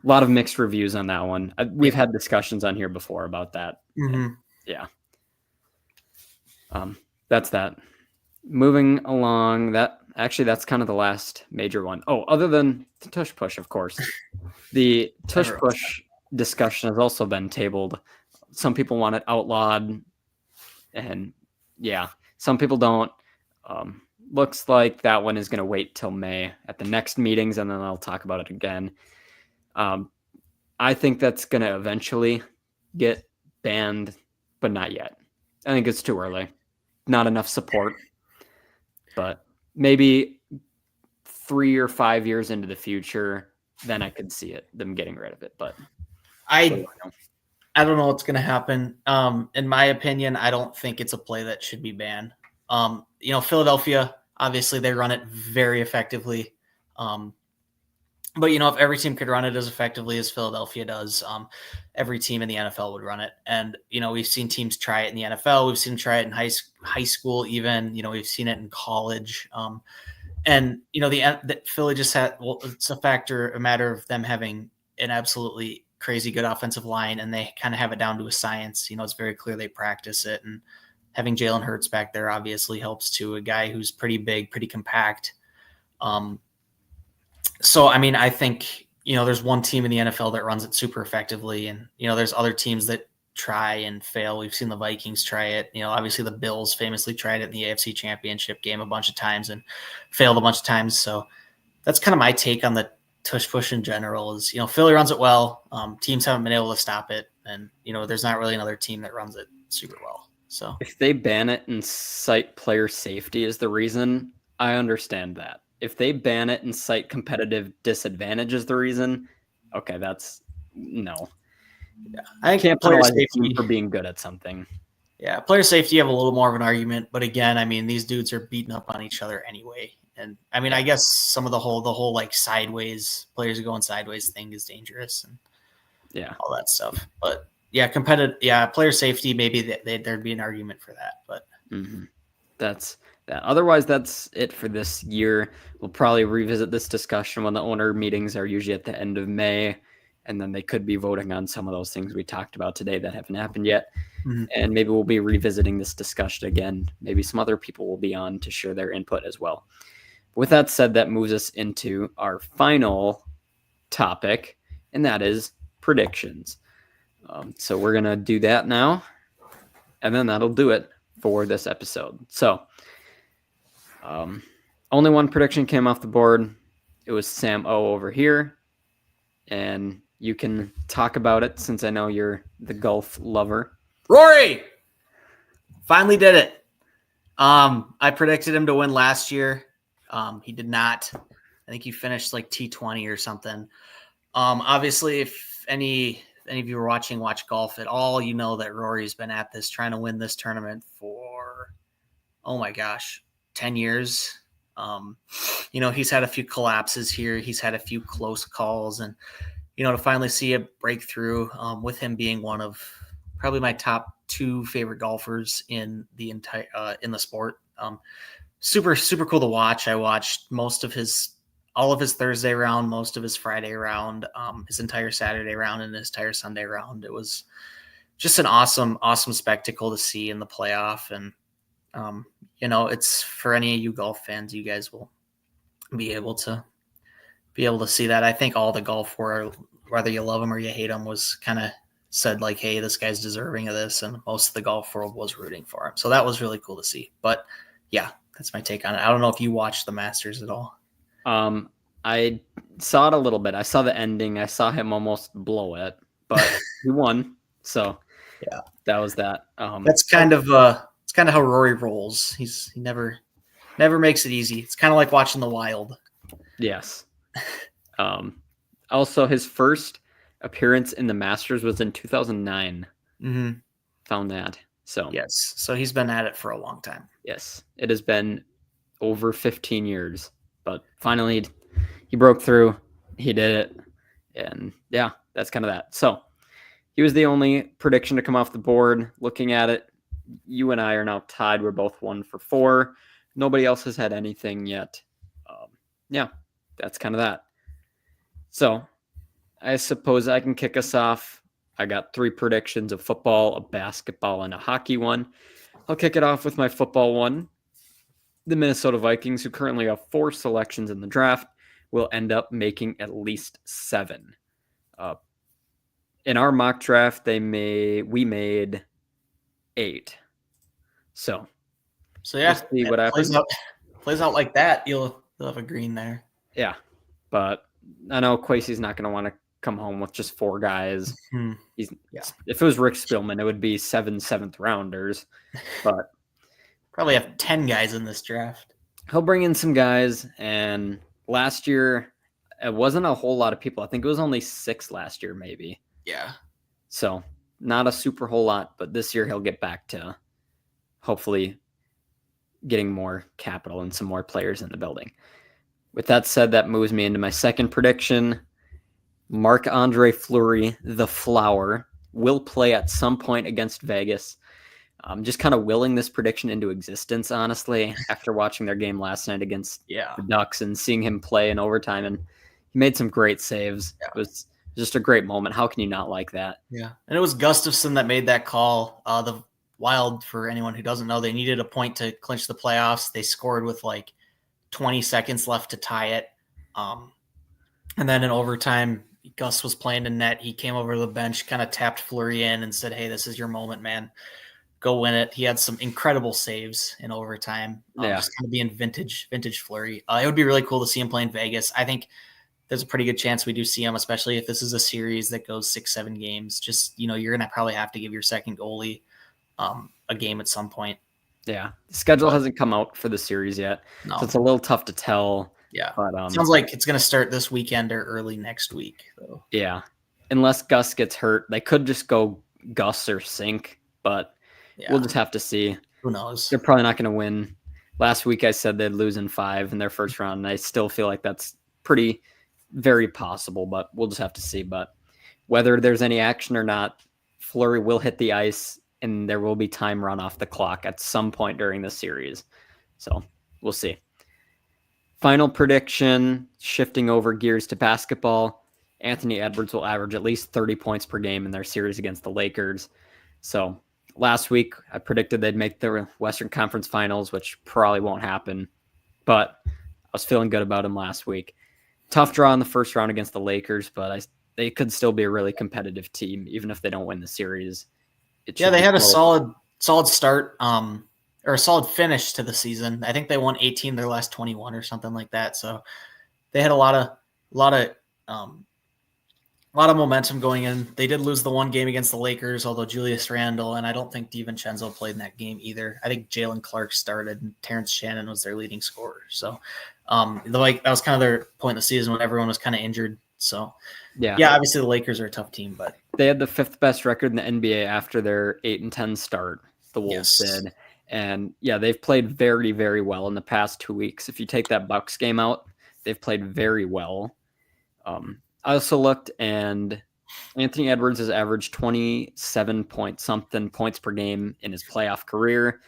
lot of mixed reviews on that one. We've had discussions on here before about that. Mm-hmm. Yeah. That's that. Moving along, that's kind of the last major one. Oh, other than the tush push, of course. The tush push discussion has also been tabled. Some people want it outlawed, and yeah, some people don't. Looks like that one is going to wait till May at the next meetings, and then I'll talk about it again. I think that's going to eventually get banned, but not yet. I think it's too early. Not enough support. But maybe 3 or 5 years into the future, then I could see them getting rid of it. But I don't know what's going to happen. In my opinion, I don't think it's a play that should be banned. Philadelphia, obviously, they run it very effectively. But, if every team could run it as effectively as Philadelphia does, every team in the NFL would run it. And, we've seen teams try it in the NFL. We've seen them try it in high school even. We've seen it in college. And, the Philly just had – well, it's a matter of them having an absolutely crazy good offensive line, and they kind of have it down to a science. It's very clear they practice it. And having Jalen Hurts back there obviously helps too, a guy who's pretty big, pretty compact. So, I think, there's one team in the NFL that runs it super effectively. And, there's other teams that try and fail. We've seen the Vikings try it. Obviously the Bills famously tried it in the AFC Championship game a bunch of times and failed a bunch of times. So that's kind of my take on the tush push in general is, Philly runs it well. Teams haven't been able to stop it. And, there's not really another team that runs it super well. So if they ban it and cite player safety as the reason, I understand that. If they ban it and cite competitive disadvantage as the reason, okay, that's no. Yeah, I can't player safety for being good at something. Yeah, player safety, you have a little more of an argument, but again, these dudes are beating up on each other anyway. And I guess some of the whole like sideways players are going sideways thing is dangerous and all that stuff. But yeah, player safety, maybe there'd be an argument for that. But that's that. Otherwise, that's it for this year. We'll probably revisit this discussion when the owner meetings are usually at the end of May, and then they could be voting on some of those things we talked about today that haven't happened yet. And maybe we'll be revisiting this discussion again. Maybe some other people will be on to share their input as well. With that said, that moves us into our final topic, and that is predictions. So we're going to do that now, and then that'll do it for this episode. So only one prediction came off the board. It was Sam O over here, and you can talk about it since I know you're the golf lover. Rory finally did it. I predicted him to win last year. He did not. I think he finished like T20 or something. Obviously, if any of you are watch golf at all, you know that Rory's been at this, trying to win this tournament for, oh my gosh, 10 years. He's had a few collapses here. He's had a few close calls, and, to finally see a breakthrough with him being one of probably my top 2 favorite golfers in the entire in the sport. Super, super cool to watch. I watched all of his Thursday round, most of his Friday round, his entire Saturday round, and his entire Sunday round. It was just an awesome, awesome spectacle to see in the playoff. And, it's for any of you golf fans, you guys will be able to see that. I think all the golf world, whether you love him or you hate him, was kind of said like, hey, this guy's deserving of this. And most of the golf world was rooting for him. So that was really cool to see. But yeah, that's my take on it. I don't know if you watched the Masters at all. I saw it a little bit. I saw the ending. I saw him almost blow it, but he won. So yeah, that was that. That's kind of how Rory rolls. He never makes it easy. It's kind of like watching the Wild. Yes. Also, his first appearance in the Masters was in 2009. Found that. So yes. So he's been at it for a long time. Yes. It has been over 15 years, but finally he broke through. He did it. And yeah, that's kind of that. So he was the only prediction to come off the board. Looking at it, you and I are now tied. We're both 1 for 4. Nobody else has had anything yet. Yeah, that's kind of that. So I suppose I can kick us off. I got 3 predictions: of football, a basketball, and a hockey one. I'll kick it off with my football one. The Minnesota Vikings, who currently have 4 selections in the draft, will end up making at least 7. Uh, in our mock draft, we made 8. So yeah, we'll see what plays happens. out plays out like that. You'll have a green there. Yeah, but I know Quasey's not going to want to come home with just 4 guys. If it was Rick Spielman, it would be 7 seventh rounders, but probably have 10 guys in this draft. He'll bring in some guys, and last year it wasn't a whole lot of people. I think it was only 6 last year, maybe. Yeah. So not a super whole lot, but this year he'll get back to hopefully getting more capital and some more players in the building. With that said, that moves me into my second prediction. Marc-Andre Fleury, the Flower, will play at some point against Vegas. I'm just kind of willing this prediction into existence, honestly, after watching their game last night against the Ducks and seeing him play in overtime. And he made some great saves. Yeah. It was just a great moment. How can you not like that? Yeah. And it was Gustafson that made that call. The Wild, for anyone who doesn't know, they needed a point to clinch the playoffs. They scored with like 20 seconds left to tie it. And then in overtime, Gus was playing in net. He came over to the bench, kind of tapped Fleury in and said, "Hey, this is your moment, man. Go win it." He had some incredible saves in overtime. Just kind of being vintage Fleury. It would be really cool to see him play in Vegas. I think there's a pretty good chance we do see him, especially if this is a series that goes 6-7 games. Just, you're going to probably have to give your second goalie a game at some point. Yeah. The schedule hasn't come out for the series yet. No. So it's a little tough to tell. Yeah. But sounds like it's going to start this weekend or early next week, though. Yeah. Unless Gus gets hurt, they could just go Gus or sink, but we'll just have to see. Who knows? They're probably not going to win. Last week I said they'd lose in 5 in their first round, and I still feel like that's very possible, but we'll just have to see. But whether there's any action or not, Fleury will hit the ice, and there will be time run off the clock at some point during the series. So we'll see. Final prediction, shifting over gears to basketball. Anthony Edwards will average at least 30 points per game in their series against the Lakers. So last week, I predicted they'd make the Western Conference Finals, which probably won't happen, but I was feeling good about them last week. Tough draw in the first round against the Lakers, but they could still be a really competitive team, even if they don't win the series. They had a solid start, or a solid finish to the season. I think they won 18 their last 21 or something like that. So they had a lot of momentum going in. They did lose the one game against the Lakers, although Julius Randle, and I don't think DiVincenzo played in that game either. I think Jalen Clark started and Terrence Shannon was their leading scorer. So that was kind of their point in the season when everyone was kind of injured. So yeah, obviously the Lakers are a tough team, but they had the 5th best record in the NBA after their 8-10 start. The Wolves did. And they've played very, very well in the past 2 weeks. If you take that Bucks game out, they've played very well. I also looked, and Anthony Edwards has averaged 27-point-something points per game in his playoff career.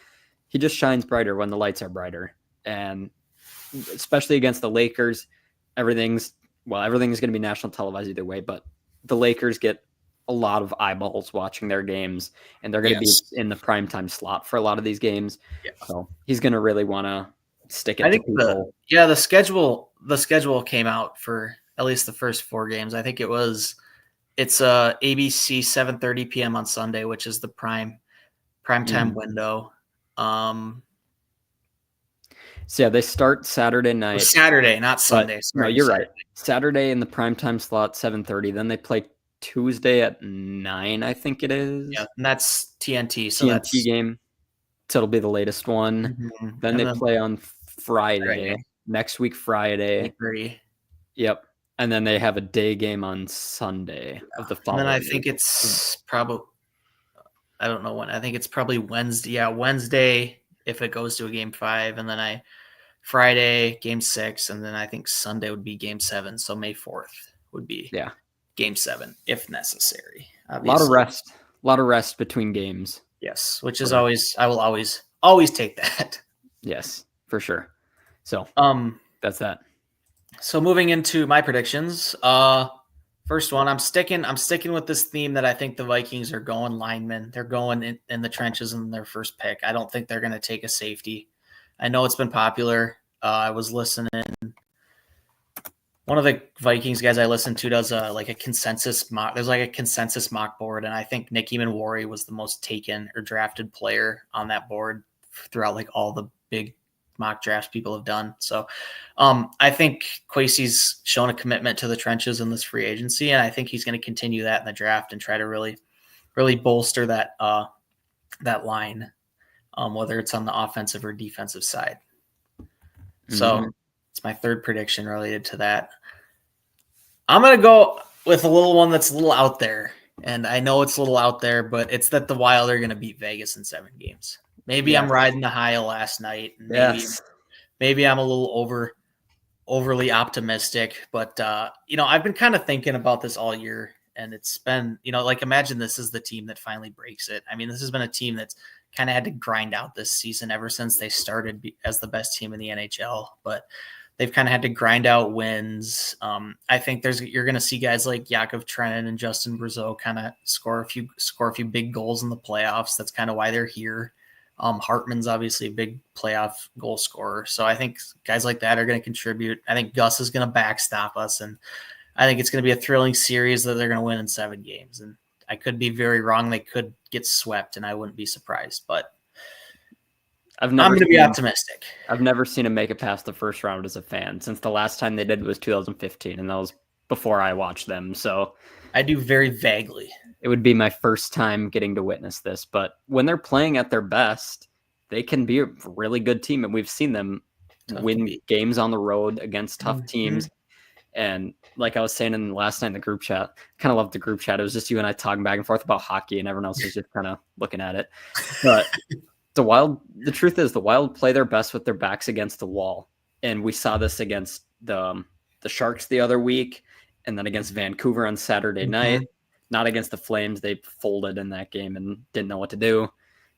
He just shines brighter when the lights are brighter. And especially against the Lakers, everything's going to be national televised either way, but the Lakers get a lot of eyeballs watching their games, and they're going to be in the primetime slot for a lot of these games. Yeah. So he's going to really want to stick it to people. The schedule came out for at least the first 4 games. I think it's ABC 7:30 p.m. on Sunday, which is the prime time window. So they start Saturday night. Saturday, not Sunday. No, you're right. Saturday in the primetime slot, 7:30. Then they play Tuesday at 9, I think it is. Yeah, and that's TNT. So TNT game. So it'll be the latest one. Mm-hmm. Then they play on Friday. Next week, Friday. 8:30. Yep. And then they have a day game on Sunday of the following. And then I think it's probably, I don't know when. I think it's probably Wednesday. Yeah, Wednesday if it goes to a game 5. And then Friday, game 6. And then I think Sunday would be game 7. So May 4th would be. Yeah. Game 7 if necessary. A lot of rest. A lot of rest between games. Yes, which is always I will always take that. Yes, for sure. So that's that. So moving into my predictions, first one, I'm sticking with this theme that I think the Vikings are going linemen. They're going in the trenches in their first pick. I don't think they're going to take a safety. I know it's been popular. I was listening. One of the Vikings guys I listen to does like a consensus mock. There's like a consensus mock board, and I think Nick Eamon-Warry was the most taken or drafted player on that board throughout like all the big mock drafts people have done. So I think Kwesi's shown a commitment to the trenches in this free agency, and I think he's going to continue that in the draft and try to really, really bolster that that line, whether it's on the offensive or defensive side. So it's my third prediction related to that. I'm going to go with a little one that's a little out there, and I know it's a little out there, but it's that the Wild are going to beat Vegas in 7 games. Maybe I'm riding the high of last night. And maybe I'm a little overly optimistic, but I've been kind of thinking about this all year, and it's been, like imagine this is the team that finally breaks it. I mean, this has been a team that's kind of had to grind out this season ever since they started as the best team in the NHL, but they've kind of had to grind out wins. I think you're going to see guys like Yakov Trenin and Justin Brazeau kind of score a few big goals in the playoffs. That's kind of why they're here. Hartman's obviously a big playoff goal scorer. So I think guys like that are going to contribute. I think Gus is going to backstop us. And I think it's going to be a thrilling series that they're going to win in 7 games. And I could be very wrong. They could get swept, and I wouldn't be surprised. But I'm going to be optimistic. I've never seen them make it past the first round as a fan since the last time they did was 2015, and that was before I watched them. So I do very vaguely. It would be my first time getting to witness this, but when they're playing at their best, they can be a really good team, and we've seen them win games on the road against tough teams. And like I was saying last night in the group chat, kind of loved the group chat. It was just you and I talking back and forth about hockey, and everyone else was just kind of looking at it. But the truth is the Wild play their best with their backs against the wall, and we saw this against the Sharks the other week, and then against Vancouver on Saturday night. Not against the Flames. They folded in that game and didn't know what to do.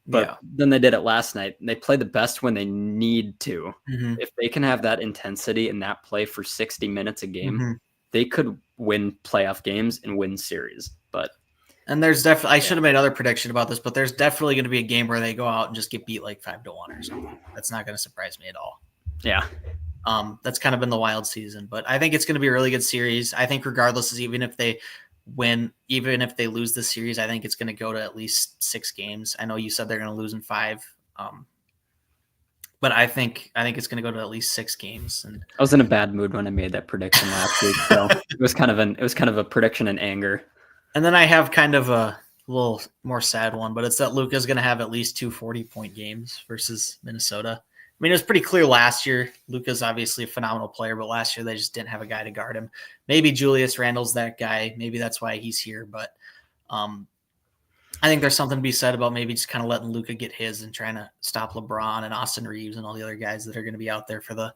But then they did it last night. They play the best when they need to. If they can have that intensity and that play for 60 minutes a game, they could win playoff games and win series. And there's definitely, I should have made another prediction about this, but there's definitely going to be a game where they go out and just get beat like 5-1 or something. That's not going to surprise me at all. Yeah. That's kind of been the Wild season, but I think it's going to be a really good series. I think regardless, even if they lose the series, I think it's going to go to at least 6 games. I know you said they're going to lose in 5, but I think it's going to go to at least 6 games. And I was in a bad mood when I made that prediction last week, so it was kind of a prediction in anger. And then I have kind of a little more sad one, but it's that Luka's going to have at least 2 40-point games versus Minnesota. I mean, it was pretty clear last year. Luka's obviously a phenomenal player, but last year they just didn't have a guy to guard him. Maybe Julius Randle's that guy. Maybe that's why he's here. But I think there's something to be said about maybe just kind of letting Luka get his and trying to stop LeBron and Austin Reeves and all the other guys that are going to be out there for the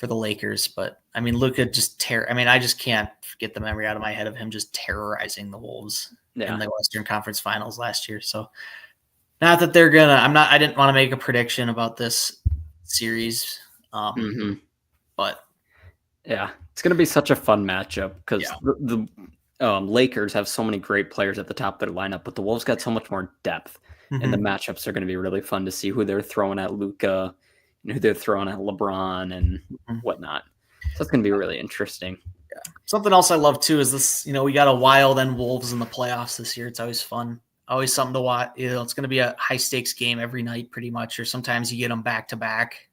Lakers. But I mean, Luka I just can't get the memory out of my head of him just terrorizing the Wolves in the Western Conference Finals last year. So not that they're I didn't want to make a prediction about this series. But yeah, it's going to be such a fun matchup because the Lakers have so many great players at the top of their lineup, but the Wolves got so much more depth, and the matchups are going to be really fun to see who they're throwing at Luka and who they're throwing at LeBron and whatnot. So it's going to be really interesting. Yeah. Something else I love too is this, we got a Wild and Wolves in the playoffs this year. It's always fun. Always something to watch. It's going to be a high stakes game every night pretty much, or sometimes you get them back to back.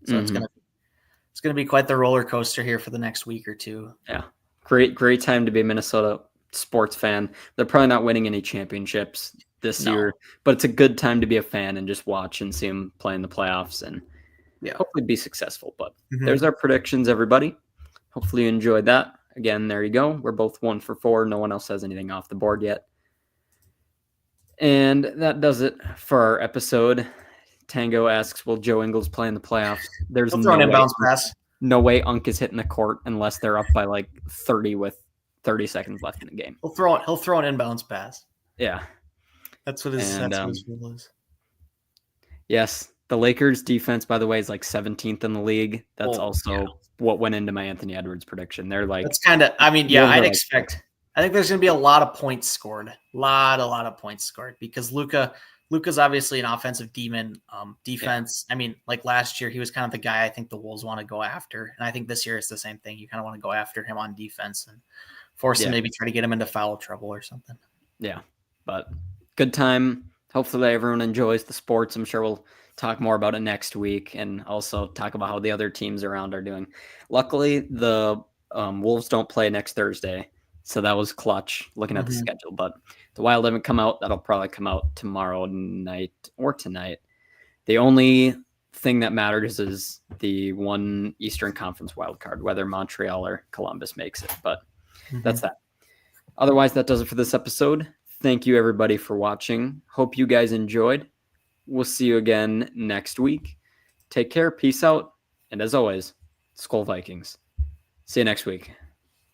So it's going to be quite the roller coaster here for the next week or two. Yeah. Great time to be a Minnesota sports fan. They're probably not winning any championships this year, but it's a good time to be a fan and just watch and see them play in the playoffs and hopefully be successful. But there's our predictions, everybody. Hopefully you enjoyed that. Again, there you go. We're both 1 for 4. No one else has anything off the board yet. And that does it for our episode. Tango asks, will Joe Ingles play in the playoffs? There's no way. No way Unk is hitting the court unless they're up by like 30 with 30 seconds left in the game. He'll throw an inbounds pass. Yeah. That's what his rule is. Yes. The Lakers defense, by the way, is like 17th in the league. That's what went into my Anthony Edwards prediction. They're like, that's kind of, I mean, yeah, I'd expect. I think there's going to be a lot of points scored. A lot of points scored because Luka's obviously an offensive demon. Defense, I mean, like last year, he was kind of the guy I think the Wolves want to go after. And I think this year it's the same thing. You kind of want to go after him on defense and force him, maybe try to get him into foul trouble or something. Yeah, but good time. Hopefully everyone enjoys the sports. I'm sure we'll talk more about it next week and also talk about how the other teams around are doing. Luckily, the Wolves don't play next Thursday, so that was clutch looking at the schedule. But the Wild haven't come out. That'll probably come out tomorrow night or tonight. The only thing that matters is the one Eastern Conference wild card, whether Montreal or Columbus makes it. But that's that. Otherwise, that does it for this episode. Thank you, everybody, for watching. Hope you guys enjoyed. We'll see you again next week. Take care. Peace out. And as always, SKOL Vikings. See you next week.